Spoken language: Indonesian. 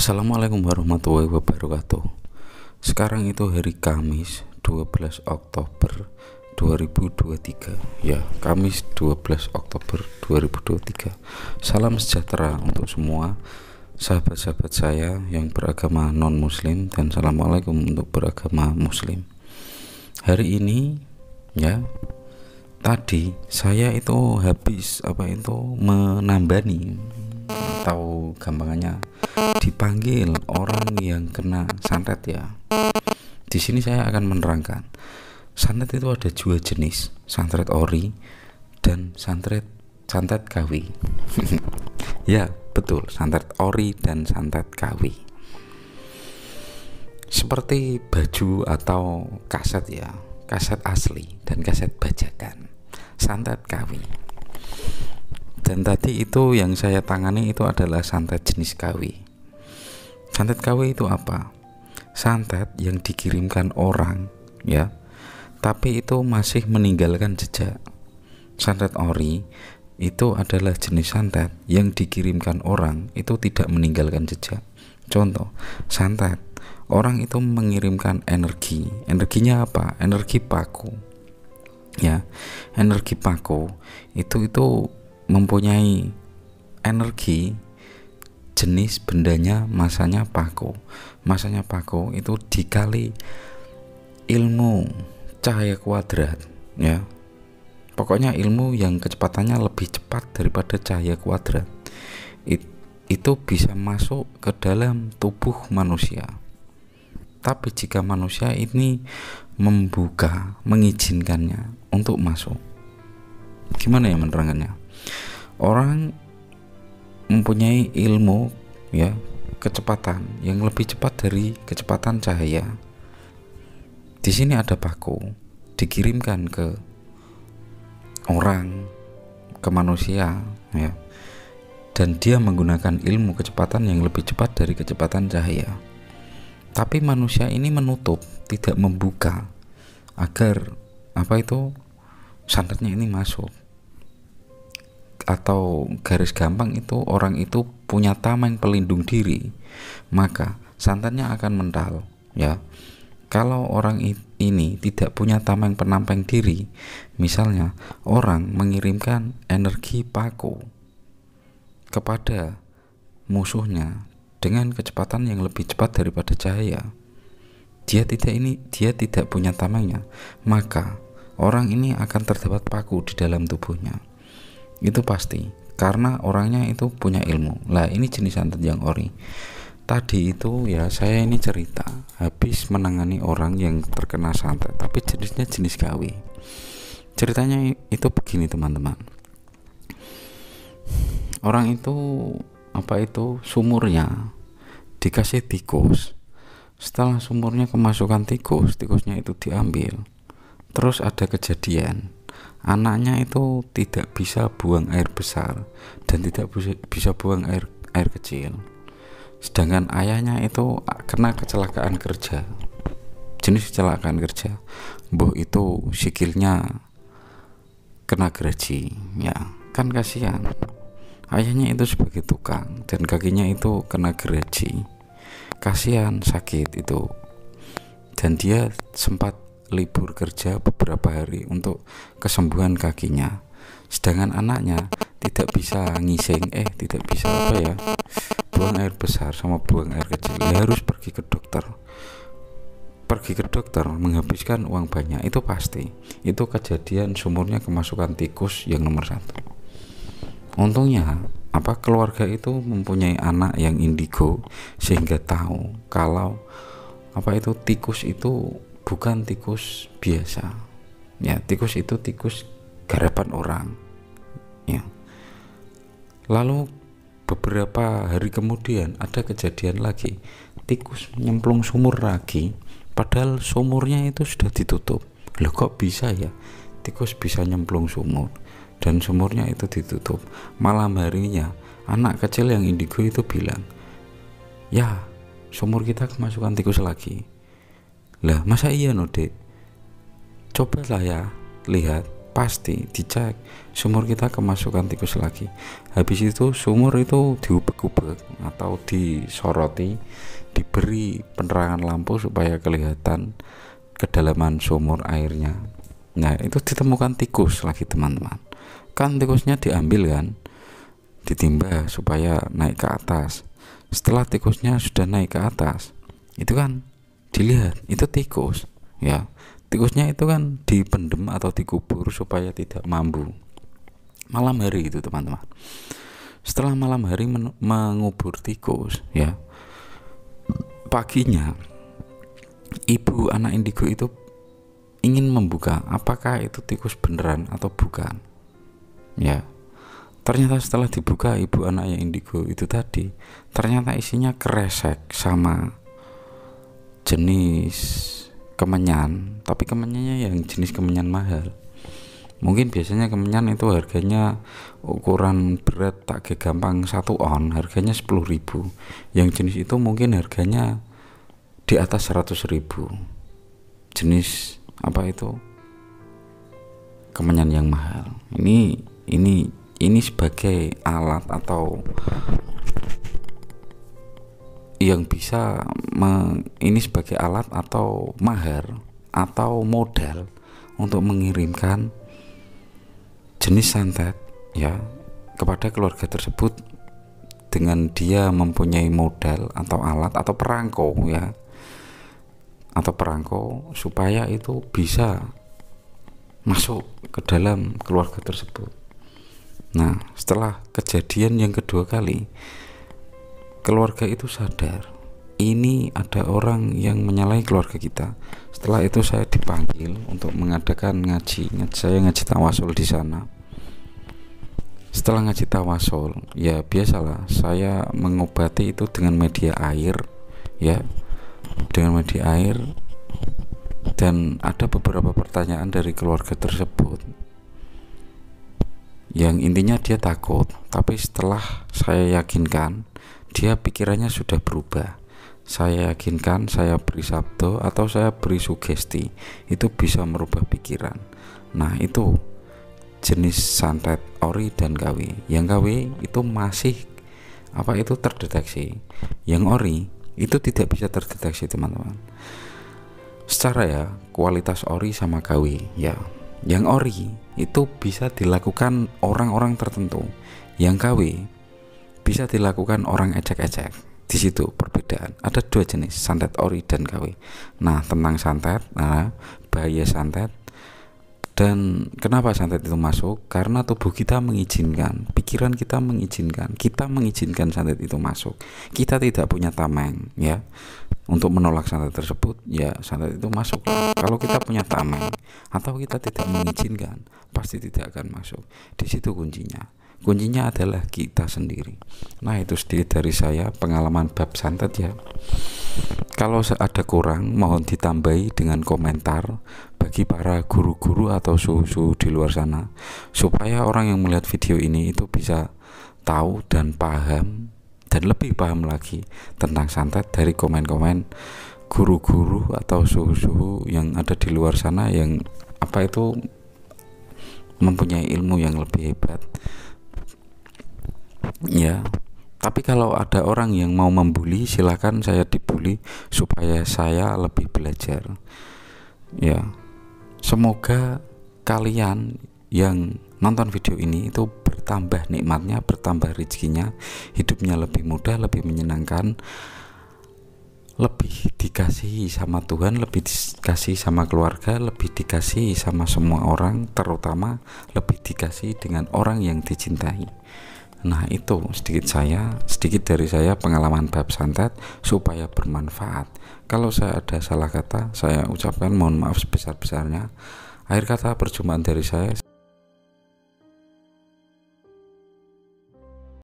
Assalamualaikum warahmatullahi wabarakatuh. Sekarang itu hari Kamis 12 Oktober 2023. Ya, Kamis 12 Oktober 2023. Salam sejahtera untuk semua sahabat-sahabat saya yang beragama non-muslim, dan assalamualaikum untuk beragama muslim. Hari ini ya, tadi saya itu habis menambani, atau gampangannya dipanggil orang yang kena santet ya. Di sini saya akan menerangkan, santet itu ada dua jenis, santet ori dan santet KW. Ya betul, santet ori dan santet KW. Seperti baju atau kaset ya, kaset asli dan kaset bajakan, santet KW. Dan tadi itu yang saya tangani itu adalah santet jenis KW. Santet KW itu apa? Santet yang dikirimkan orang ya, tapi itu masih meninggalkan jejak. Santet ori itu adalah jenis santet yang dikirimkan orang itu tidak meninggalkan jejak. Contoh, santet orang itu mengirimkan energi. Energinya apa? Energi paku. Ya, energi paku itu mempunyai energi jenis bendanya, masanya paku. Masanya paku itu dikali ilmu cahaya kuadrat ya. Pokoknya ilmu yang kecepatannya lebih cepat daripada cahaya kuadrat itu bisa masuk ke dalam tubuh manusia. Tapi jika manusia ini mengizinkannya untuk masuk, gimana ya menerangkannya? Orang mempunyai ilmu ya, kecepatan yang lebih cepat dari kecepatan cahaya. Di sini ada paku dikirimkan ke orang, ke manusia ya, dan dia menggunakan ilmu kecepatan yang lebih cepat dari kecepatan cahaya. Tapi manusia ini menutup, tidak membuka agar santetnya ini masuk. Atau garis gampang itu, orang itu punya tameng pelindung diri, maka santetnya akan mental ya. Kalau orang ini tidak punya tameng penamping diri, misalnya orang mengirimkan energi paku kepada musuhnya dengan kecepatan yang lebih cepat daripada cahaya, dia tidak punya tamengnya, maka orang ini akan terdapat paku di dalam tubuhnya. Itu pasti, karena orangnya itu punya ilmu. Lah ini jenis santet yang ori. Tadi itu ya, saya ini cerita habis menangani orang yang terkena santet, tapi jenisnya jenis KW. Ceritanya itu begini teman-teman. Orang itu sumurnya dikasih tikus. Setelah sumurnya kemasukan tikus, tikusnya itu diambil. Terus ada kejadian, anaknya itu tidak bisa buang air besar dan tidak bisa buang air kecil. Sedangkan ayahnya itu kena kecelakaan kerja, jenis kecelakaan kerja. Mbah itu sikilnya kena gergaji ya, kan kasihan. Ayahnya itu sebagai tukang dan kakinya itu kena gergaji, kasihan, sakit itu. Dan dia sempat libur kerja beberapa hari untuk kesembuhan kakinya. Sedangkan anaknya tidak bisa ngising, tidak bisa buang air besar sama buang air kecil. Dia harus pergi ke dokter. Pergi ke dokter menghabiskan uang banyak, itu pasti. Itu kejadian sumurnya kemasukan tikus yang nomor 1. Untungnya keluarga itu mempunyai anak yang indigo, sehingga tahu kalau tikus itu bukan tikus biasa ya, tikus itu tikus garapan orang ya. Lalu beberapa hari kemudian ada kejadian lagi, tikus nyemplung sumur lagi, padahal sumurnya itu sudah ditutup. Loh kok bisa ya tikus bisa nyemplung sumur dan sumurnya itu ditutup? Malam harinya anak kecil yang indigo itu bilang, ya sumur kita kemasukan tikus lagi. Lah masa iya no dek, cobalah ya lihat pasti dicek sumur kita kemasukan tikus lagi. Habis itu sumur itu diubek-ubek atau disoroti, diberi penerangan lampu supaya kelihatan kedalaman sumur airnya. Nah, itu ditemukan tikus lagi teman-teman. Kan tikusnya diambil kan, ditimba supaya naik ke atas. Setelah tikusnya sudah naik ke atas, itu kan dilihat itu tikus ya. Tikusnya itu kan dipendem atau dikubur supaya tidak mambu. Malam hari itu teman-teman. Setelah malam hari mengubur tikus ya, paginya ibu anak indigo itu ingin membuka apakah itu tikus beneran atau bukan ya. Ternyata setelah dibuka ibu anak yang indigo itu tadi, ternyata isinya kresek sama jenis kemenyan, tapi kemenyannya yang jenis kemenyan mahal. Mungkin biasanya kemenyan itu harganya ukuran berat tak gampang 1 on harganya 10.000. Yang jenis itu mungkin harganya di atas 100.000. Jenis apa itu? Kemenyan yang mahal. Ini sebagai alat atau yang bisa ini sebagai alat atau mahar atau modal untuk mengirimkan jenis santet ya kepada keluarga tersebut, dengan dia mempunyai modal atau alat atau perangko ya, atau perangko supaya itu bisa masuk ke dalam keluarga tersebut. Nah, setelah kejadian yang kedua kali, keluarga itu sadar ini ada orang yang menyalahi keluarga kita. Setelah itu saya dipanggil untuk mengadakan ngaji. Saya ngaji tawasul di sana. Setelah ngaji tawasul, ya biasalah saya mengobati itu dengan media air ya, dengan media air. Dan ada beberapa pertanyaan dari keluarga tersebut yang intinya dia takut, tapi setelah saya yakinkan, dia pikirannya sudah berubah. Saya yakinkan, saya beri sabdo atau saya beri sugesti, itu bisa merubah pikiran. Nah, itu jenis santet ori dan KW. Yang KW itu masih terdeteksi. Yang ori itu tidak bisa terdeteksi teman-teman. Secara ya kualitas ori sama KW ya. Yang ori itu bisa dilakukan orang-orang tertentu. Yang KW bisa dilakukan orang ecek-ecek. Di situ perbedaan. Ada 2 jenis, santet ori dan KW. Nah, tentang santet, bahaya santet dan kenapa santet itu masuk? Karena tubuh kita mengizinkan, pikiran kita mengizinkan, kita mengizinkan santet itu masuk. Kita tidak punya tameng ya untuk menolak santet tersebut, ya santet itu masuk. Kalau kita punya tameng atau kita tidak mengizinkan, pasti tidak akan masuk. Di situ kuncinya. Kuncinya adalah kita sendiri. Nah, itu sedikit dari saya pengalaman bab santet ya. Kalau ada kurang, mohon ditambahi dengan komentar bagi para guru-guru atau suhu-suhu di luar sana, supaya orang yang melihat video ini itu bisa tahu dan paham dan lebih paham lagi tentang santet dari komen-komen guru-guru atau suhu-suhu yang ada di luar sana yang mempunyai ilmu yang lebih hebat ya. Tapi kalau ada orang yang mau membuli, silakan saya dibully supaya saya lebih belajar ya. Semoga kalian yang nonton video ini itu bertambah nikmatnya, bertambah rezekinya, hidupnya lebih mudah, lebih menyenangkan, lebih dikasihi sama Tuhan, lebih dikasihi sama keluarga, lebih dikasihi sama semua orang, terutama lebih dikasihi dengan orang yang dicintai. Nah, itu sedikit dari saya pengalaman bab santet supaya bermanfaat. Kalau saya ada salah kata, saya ucapkan mohon maaf sebesar-besarnya. Akhir kata perjumpaan dari saya.